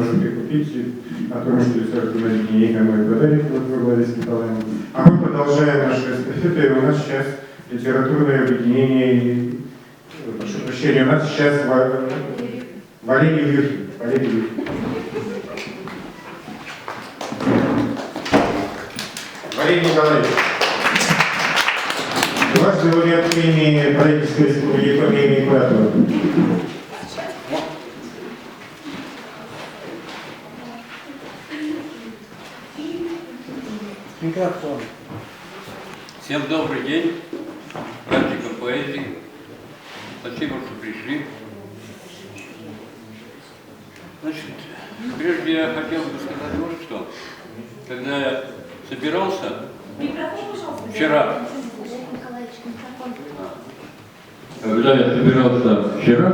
прошу прикупить о том, что рисовать линейкой моей батарейки во главе с Николаем. А мы продолжаем нашу эстафету, и у нас сейчас литературное объединение, прошу прощения, у нас сейчас Валерий Юрьевич. Валерий Николаевич. Ваш лауреат премии правительства республики по премии Куратова. Микрофон. Всем добрый день, братья поэзии. Спасибо, что пришли. Значит, прежде я хотел бы сказать вот что. Когда я собирался вчера,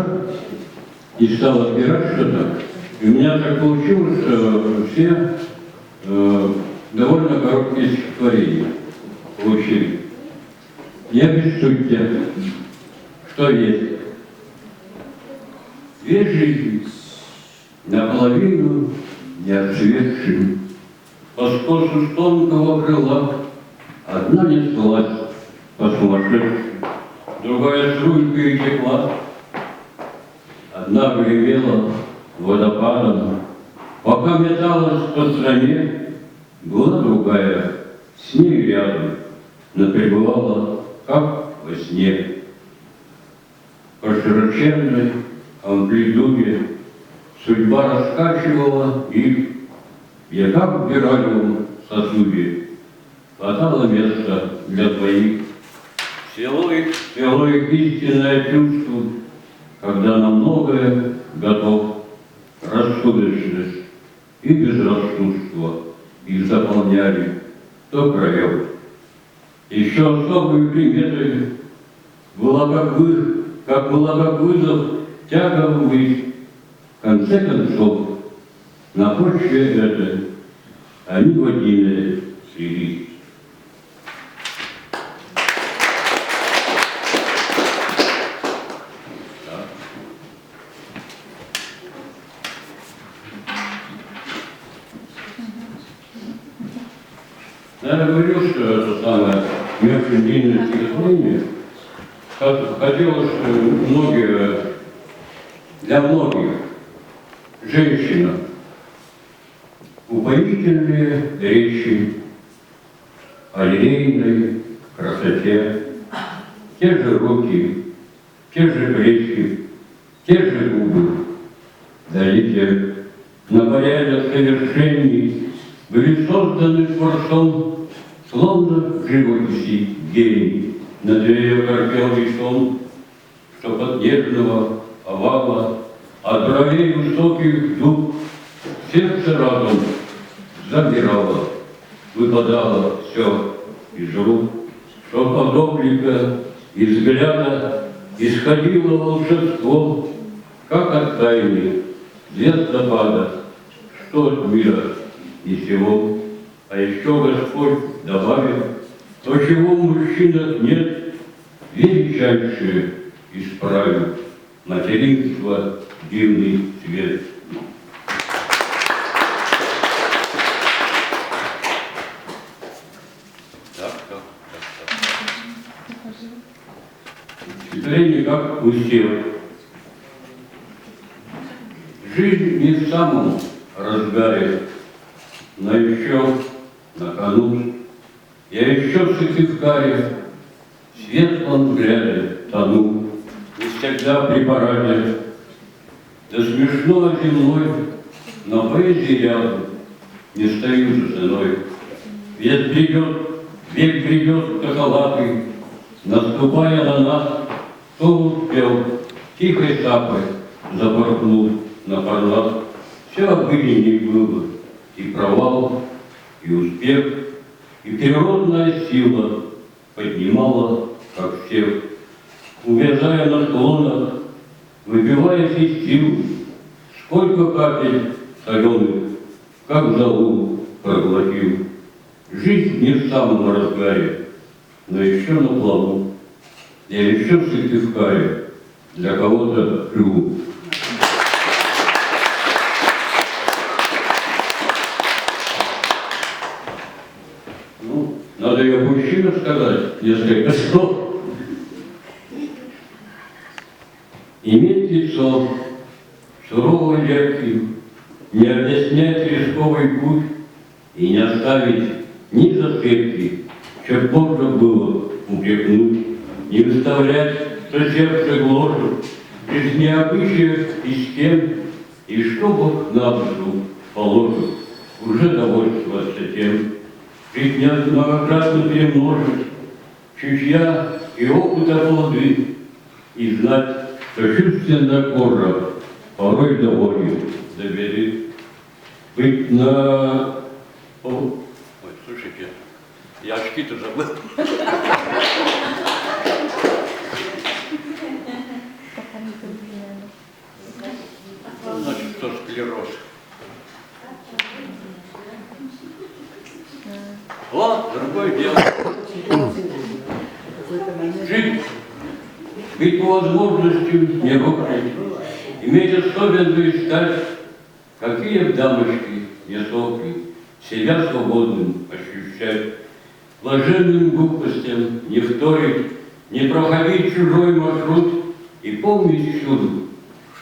и стал отбирать что-то, и у меня так получилось, что все довольно короткие стихотворения получили. Не обессудьте, что есть. Две жизни, наполовину не отцветшие, по скосу тонкого крыла, одна неслась по сумасшедшей, другая струйкой текла, одна гремела водопадом, пока металась по стране, была другая, с ней рядом, но пребывала, как во сне. По широченной амплитуде судьба раскачивала их, я как в биральном сосуде, хватало места для твоих. Свело их истинное чувство, когда на многое готов, рассудочность и безрассудство их заполняли до краев. Еще особой приметой была как вызов тяга ввысь. В конце концов, на почве этой они водили слились. Я говорил, что это самое очень длинное стихотворение. Хотелось для многих женщин упоительные речи о лилейной красоте, те же руки, те же плечи, те же губы, дарите на порядок совершений были созданы творцом, словно в живописи гений, над ее корпел сон, что под нежного овала от бровей высоких дуб сердце разум замирало, выпадало все из рук, что от облика и взгляда исходило волшебство, как от тайны звездопада, что от мира и сего. А еще Господь добавил, то, чего в мужчинах нет, величайшее исправил материнство дивный свет. Стихотворение как усел. Жизнь не в самом разгаре, но еще на кону. Я еще в Сыктывкаре, в светлом взгляде тону, и всегда при параде. Да смешно земной, но поэзии рядом не стою за ценой. Век придет косолапый, наступая на нас, кто успел, тихой сапой запорхнув на парлат. Все обыденней было, и провал, и успех, и природная сила поднимала, как всех, увязая на склонах, выпиваясь из сил, сколько капель соленых, как залу проглотил. Жизнь не в самом разгаре, но еще на плаву. Я еще в Сыктывкаре, для кого-то живу. решила сказать несколько слов. Иметь лицо сурового дядьки, не объяснять рисковый путь и не оставить ни зацепки, чтоб можно было упрекнуть, не выставлять, что сердце гложет, без необычных и с кем, и что Бог на душу положит, уже довольствоваться тем, ведь многократно перемножить чутья и опыта плоды, и знать, что чувственная кожа порой доводит до беды. Быть на... Ой, слушайте, я очки-то забыл. Значит, что склероз. Вот, другое дело. Жить, быть по возможности не рухнуть, иметь особенную стать, какие дамочки несовки, себя свободным ощущать, блаженным глупостям не вторить, не проходить чужой маршрут и помнить чудо,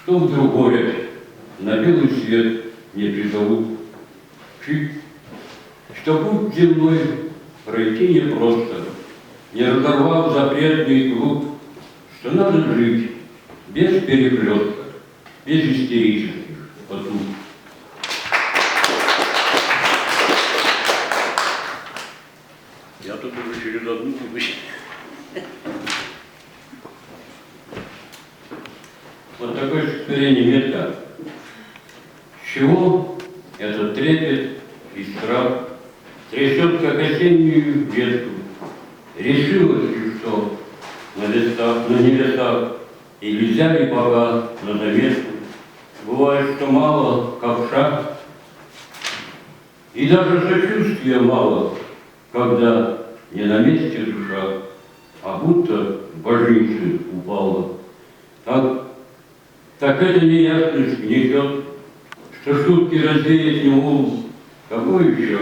что в другое на белый свет не призовут. Что путь земной пройти непросто, не разорвав запретный круг, что надо жить без переплета, без истерических потуг. Я тут уже через одну вещь. Вот такое стихотворение метка. С чего этот трепет и страх трясет, как осеннюю ветку? Решилось ли что на небесах, и нельзя ли пока на заметку? Бывает, что мало, как шаг, и даже сочувствия мало, когда не на месте душа, а будто в больнице упала. Так эта неясность гнетет, что шутки развеять не могут. Какой еще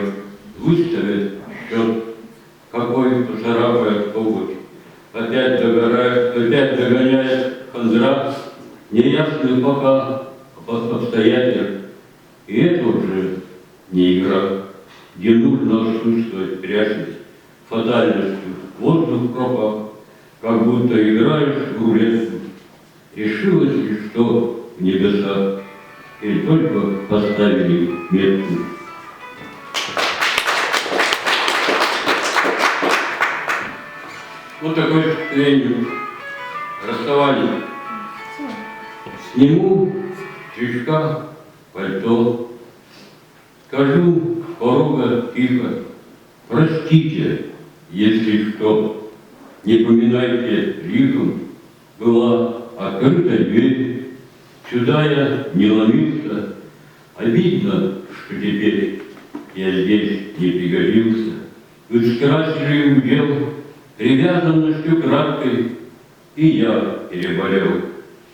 выставят счет, какой поцарапает коготь, опять догоняет хандра, неясный пока обстоятель. И это уже не игра, где нужно отсутствовать, прячась фатальностью, воздух в пропах, как будто играешь в рулетку. Решилось ли что в небесах, или только поставили метку? Вот такое впечатление. Расставание. Сниму с крючка пальто, скажу порога тихо: простите, если что, не поминайте лихом, была открыта дверь, сюда я не ломился, обидно, что теперь я здесь не пригодился. Вы скрасили удел привязанностью краткой, и я переболел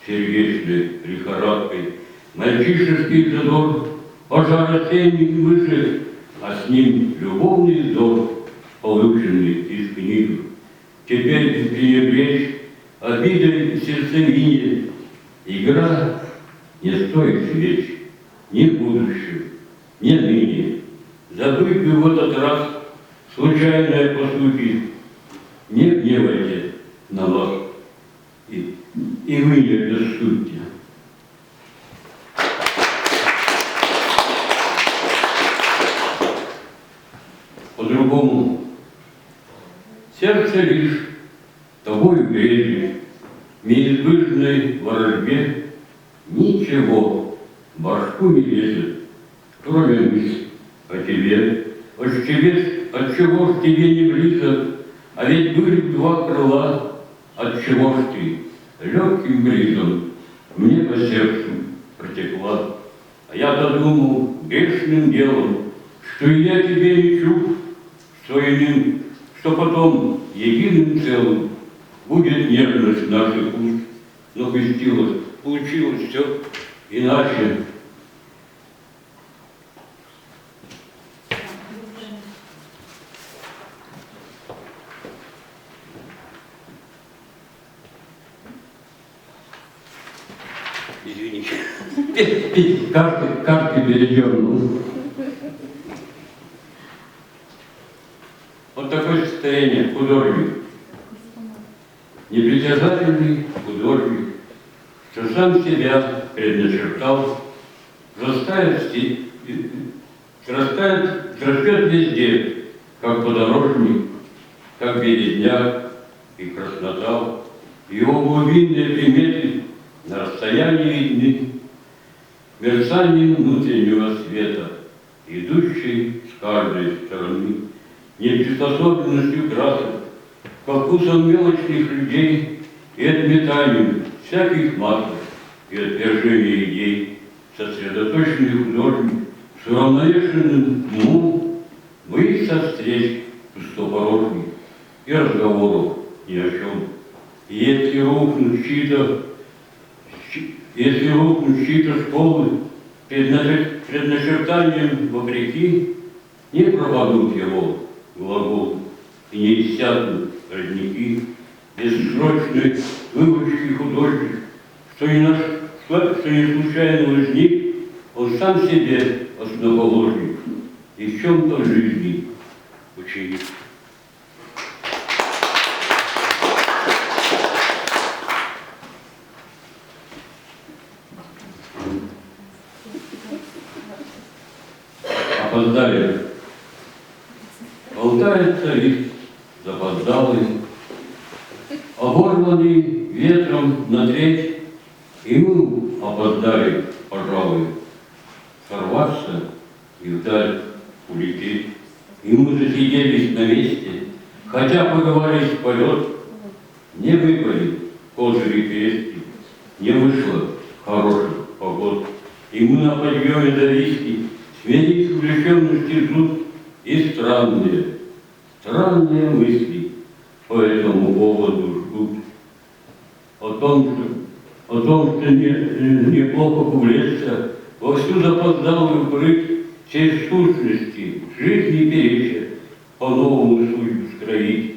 сердечной лихорадкой. Мальчишеский задор, пожар осенний выше, а с ним любовный вздор, полученный из книг. Теперь пренебречь обидой в сердцевине, игра не стоит свеч, ни в будущем, ни ныне. Забыть бы в этот раз случайное по сути, не гневайте на вас, и вы не обессудьте. По-другому, сердце лишь тобою грезит, в неизбежной ворожбе ничего в башку не лезет, кроме мысли о тебе. От чего ж тебе не близок, а ведь были два крыла, от чего ж ты легким бризом мне по сердцу протекла. А я-то думал грешным делом, что и я тебе не чув, что потом единым целым будет нежность наших уст. Но получилось все иначе. извините, карты передернул. Вот такое состояние художник, непритязательный художник, что сам себя предначертал, растет везде, как подорожник, как березняк и краснотал. Его глубинные приметы на расстоянии видны мерцанием внутреннего света, идущей с каждой стороны, неприспособленностью красок, ко вкусам мелочных людей и отметанием всяких масок и отвержения идей, сосредоточенный художник с уравновешенным умом боится встреч пустопорожних и разговоров ни о чем. И если рухнут чьи-то школы предначертанием вопреки, не пропадут его глаголы и не иссякнут родники, бессрочный выборщик художник, что не случайно возник, он сам себе основоположник и в чем-то в жизни ученик. Опоздали. Болтается лист запоздалый, оборванный ветром на треть, и мы опоздали, пожалуй, сорваться и вдаль улететь. И мы засиделись на месте, хотя поговорить в полет, не выпали козыри крести, не вышло хороших погод. И мы на подъеме зависли, сменить увлеченности ждут и странные мысли по этому поводу ждут. О том, что неплохо увлечься, вовсю запоздалую прыть всей сущности, жизни переча, по-новому судьбу скроить.